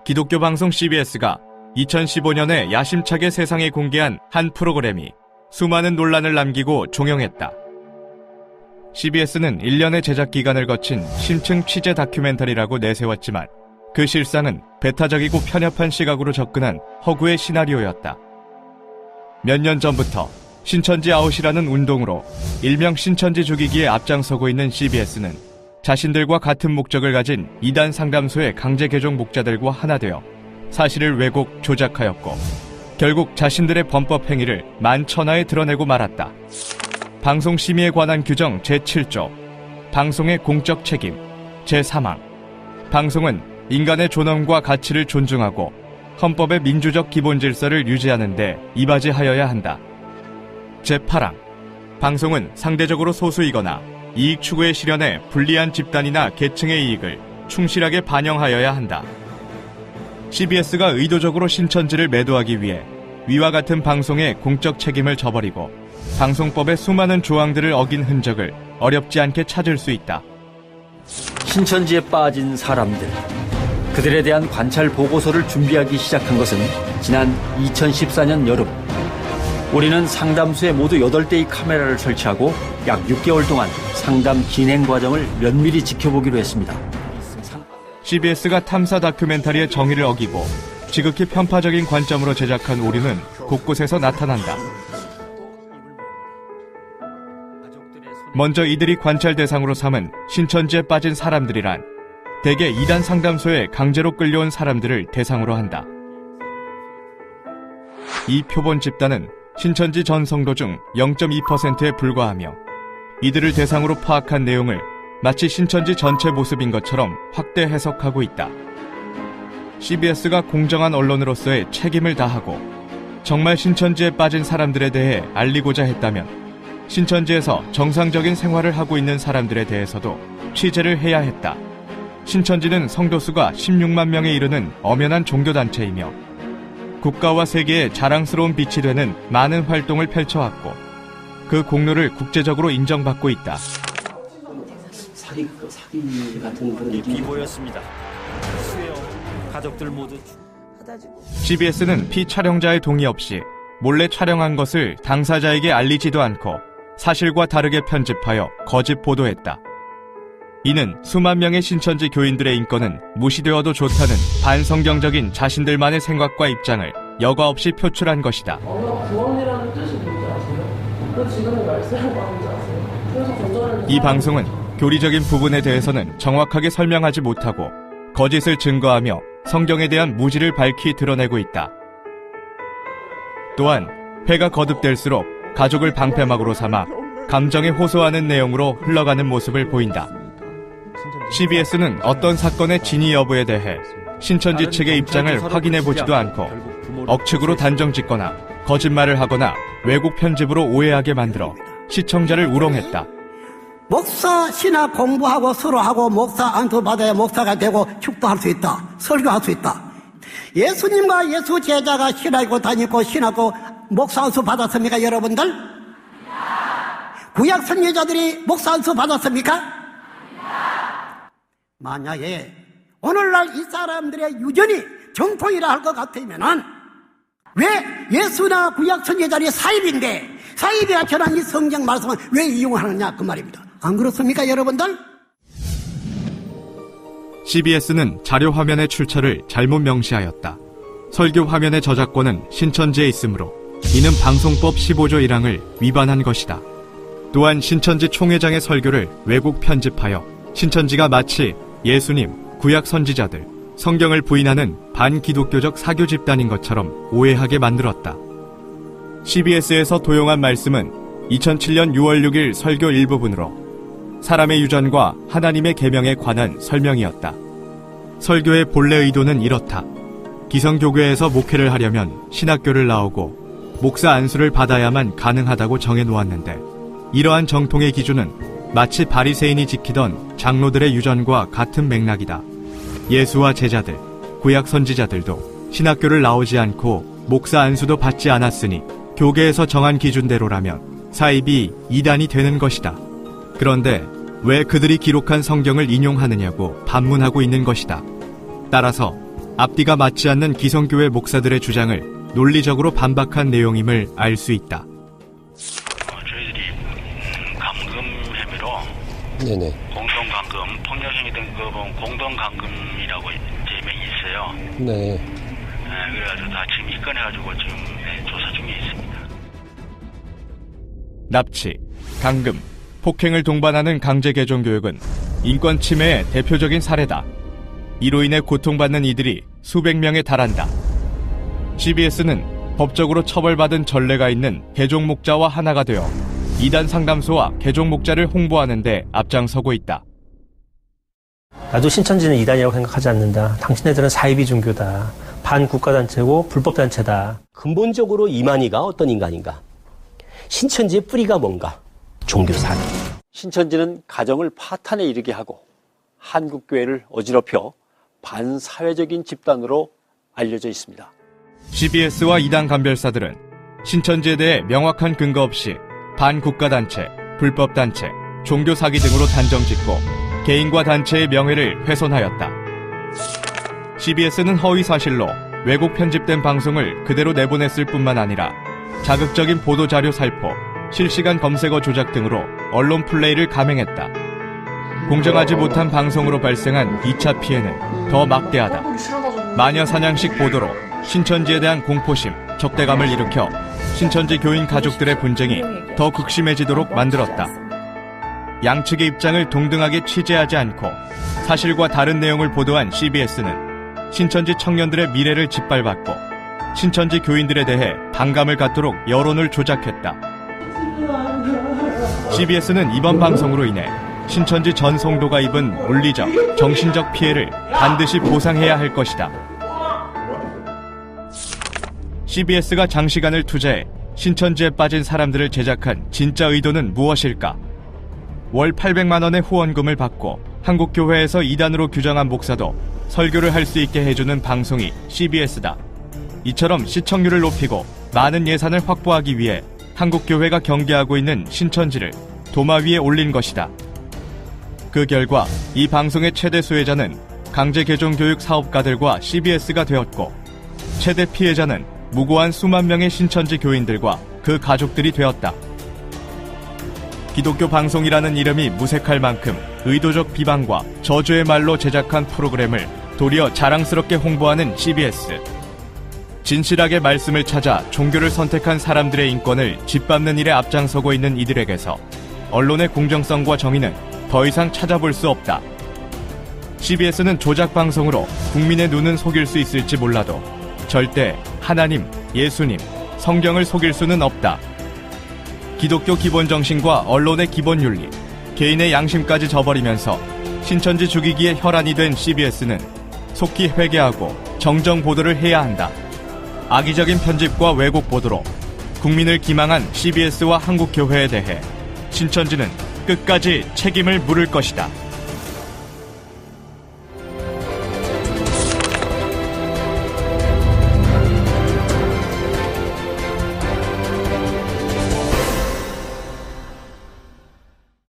기독교 방송 CBS가 2015년에 야심차게 세상에 공개한 한 프로그램이 수많은 논란을 남기고 종영했다. CBS는 1년의 제작 기간을 거친 심층 취재 다큐멘터리라고 내세웠지만 그 실상은 배타적이고 편협한 시각으로 접근한 허구의 시나리오였다. 몇 년 전부터 신천지 아웃이라는 운동으로 일명 신천지 죽이기에 앞장서고 있는 CBS는 자신들과 같은 목적을 가진 이단 상담소의 강제 개종 목자들과 하나 되어 사실을 왜곡, 조작하였고 결국 자신들의 범법 행위를 만천하에 드러내고 말았다. 방송심의에 관한 규정 제7조 방송의 공적 책임 제3항 방송은 인간의 존엄과 가치를 존중하고 헌법의 민주적 기본 질서를 유지하는 데 이바지하여야 한다. 제8항 방송은 상대적으로 소수이거나 이익 추구의 실현에 불리한 집단이나 계층의 이익을 충실하게 반영하여야 한다. CBS가 의도적으로 신천지를 매도하기 위해 위와 같은 방송의 공적 책임을 저버리고 방송법의 수많은 조항들을 어긴 흔적을 어렵지 않게 찾을 수 있다. 신천지에 빠진 사람들, 그들에 대한 관찰 보고서를 준비하기 시작한 것은 지난 2014년 여름. 우리는 상담소에 모두 8대의 카메라를 설치하고 약 6개월 동안 상담 진행 과정을 면밀히 지켜보기로 했습니다. CBS가 탐사 다큐멘터리의 정의를 어기고 지극히 편파적인 관점으로 제작한 오류는 곳곳에서 나타난다. 먼저 이들이 관찰 대상으로 삼은 신천지에 빠진 사람들이란 대개 이단 상담소에 강제로 끌려온 사람들을 대상으로 한다. 이 표본 집단은 신천지 전 성도 중 0.2%에 불과하며 이들을 대상으로 파악한 내용을 마치 신천지 전체 모습인 것처럼 확대 해석하고 있다. CBS가 공정한 언론으로서의 책임을 다하고 정말 신천지에 빠진 사람들에 대해 알리고자 했다면 신천지에서 정상적인 생활을 하고 있는 사람들에 대해서도 취재를 해야 했다. 신천지는 성도수가 16만 명에 이르는 엄연한 종교단체이며 국가와 세계에 자랑스러운 빛이 되는 많은 활동을 펼쳐왔고 그 공로를 국제적으로 인정받고 있다. 사기 같은 그런 비보였습니다. 수혜요 가족들 모두 CBS는 피촬영자의 동의 없이 몰래 촬영한 것을 당사자에게 알리지도 않고 사실과 다르게 편집하여 거짓 보도했다. 이는 수만 명의 신천지 교인들의 인권은 무시되어도 좋다는 반성경적인 자신들만의 생각과 입장을 여과 없이 표출한 것이다. 구원이라는 뜻이 뭔지 아세요? 그 지금 말씀을 뭔지 아세요? 그래서 조절을 이 방송은 교리적인 부분에 대해서는 정확하게 설명하지 못하고 거짓을 증거하며 성경에 대한 무지를 밝히 드러내고 있다. 또한 회가 거듭될수록 가족을 방패막으로 삼아 감정에 호소하는 내용으로 흘러가는 모습을 보인다. CBS는 어떤 사건의 진위 여부에 대해 신천지 측의 입장을 확인해보지도 않고 억측으로 단정짓거나 거짓말을 하거나 왜곡 편집으로 오해하게 만들어 시청자를 우롱했다. 목사 신학 공부하고 서로 하고 목사 안수 받아야 목사가 되고 축도할 수 있다. 설교할 수 있다. 예수님과 예수 제자가 신학고 다니고 신학고 목사 안수 받았습니까 여러분들? 구약 선지자들이 목사 안수 받았습니까? 만약에 오늘날 이 사람들의 유전이 정통이라 할 것 같으면은 왜 예수나 구약 선지자들이 사입인데 사입이야 전한 이 성경 말씀을 왜 이용하느냐 그 말입니다. 안 그렇습니까 여러분들? CBS는 자료 화면의 출처를 잘못 명시하였다. 설교 화면의 저작권은 신천지에 있으므로 이는 방송법 15조 1항을 위반한 것이다. 또한 신천지 총회장의 설교를 왜곡 편집하여 신천지가 마치 예수님, 구약 선지자들, 성경을 부인하는 반기독교적 사교 집단인 것처럼 오해하게 만들었다. CBS에서 도용한 말씀은 2007년 6월 6일 설교 일부분으로 사람의 유전과 하나님의 계명에 관한 설명이었다. 설교의 본래 의도는 이렇다. 기성교교에서 목회를 하려면 신학교를 나오고 목사 안수를 받아야만 가능하다고 정해놓았는데 이러한 정통의 기준은 마치 바리새인이 지키던 장로들의 유전과 같은 맥락이다. 예수와 제자들, 구약 선지자들도 신학교를 나오지 않고 목사 안수도 받지 않았으니 교계에서 정한 기준대로라면 사입이 이단이 되는 것이다. 그런데 왜 그들이 기록한 성경을 인용하느냐고 반문하고 있는 것이다. 따라서 앞뒤가 맞지 않는 기성교회 목사들의 주장을 논리적으로 반박한 내용임을 알 수 있다. 저희들이 감금 혐의로 네네. 공동감금, 폭력행위 등급은 공동감금이라고 제명이 있어요. 네. 그래가지고 다 지금 입건해가지고 지금 조사 중에 있습니다. 납치, 감금, 폭행을 동반하는 강제 개종 교육은 인권 침해의 대표적인 사례다. 이로 인해 고통받는 이들이 수백 명에 달한다. CBS는 법적으로 처벌받은 전례가 있는 개종 목자와 하나가 되어 이단 상담소와 개종 목자를 홍보하는 데 앞장서고 있다. 나도 신천지는 이단이라고 생각하지 않는다. 당신네들은 사이비 종교다. 반국가단체고 불법단체다. 근본적으로 이만희가 어떤 인간인가? 신천지의 뿌리가 뭔가? 종교사기. 신천지는 가정을 파탄에 이르게 하고 한국교회를 어지럽혀 반사회적인 집단으로 알려져 있습니다. CBS와 이단 간별사들은 신천지에 대해 명확한 근거 없이 반국가단체, 불법단체, 종교사기 등으로 단정짓고 개인과 단체의 명예를 훼손하였다. CBS는 허위사실로 왜곡 편집된 방송을 그대로 내보냈을 뿐만 아니라 자극적인 보도자료 살포, 실시간 검색어 조작 등으로 언론 플레이를 감행했다. 공정하지 못한 방송으로 발생한 2차 피해는 더 막대하다. 마녀사냥식 보도로 신천지에 대한 공포심, 적대감을 일으켜 신천지 교인 가족들의 분쟁이 더 극심해지도록 만들었다. 양측의 입장을 동등하게 취재하지 않고 사실과 다른 내용을 보도한 CBS는 신천지 청년들의 미래를 짓밟았고 신천지 교인들에 대해 반감을 갖도록 여론을 조작했다. CBS는 이번 방송으로 인해 신천지 전 성도가 입은 물리적, 정신적 피해를 반드시 보상해야 할 것이다. CBS가 장시간을 투자해 신천지에 빠진 사람들을 제작한 진짜 의도는 무엇일까? 월 800만 원의 후원금을 받고 한국교회에서 이단으로 규정한 목사도 설교를 할 수 있게 해주는 방송이 CBS다. 이처럼 시청률을 높이고 많은 예산을 확보하기 위해 한국교회가 경계하고 있는 신천지를 도마 위에 올린 것이다. 그 결과 이 방송의 최대 수혜자는 강제 개종 교육 사업가들과 CBS가 되었고 최대 피해자는 무고한 수만 명의 신천지 교인들과 그 가족들이 되었다. 기독교 방송이라는 이름이 무색할 만큼 의도적 비방과 저주의 말로 제작한 프로그램을 도리어 자랑스럽게 홍보하는 CBS. 진실하게 말씀을 찾아 종교를 선택한 사람들의 인권을 짓밟는 일에 앞장서고 있는 이들에게서 언론의 공정성과 정의는 더 이상 찾아볼 수 없다. CBS는 조작 방송으로 국민의 눈은 속일 수 있을지 몰라도 절대 하나님, 예수님, 성경을 속일 수는 없다. 기독교 기본 정신과 언론의 기본 윤리, 개인의 양심까지 저버리면서 신천지 죽이기에 혈안이 된 CBS는 속히 회개하고 정정 보도를 해야 한다. 악의적인 편집과 왜곡 보도로 국민을 기망한 CBS와 한국교회에 대해 신천지는 끝까지 책임을 물을 것이다.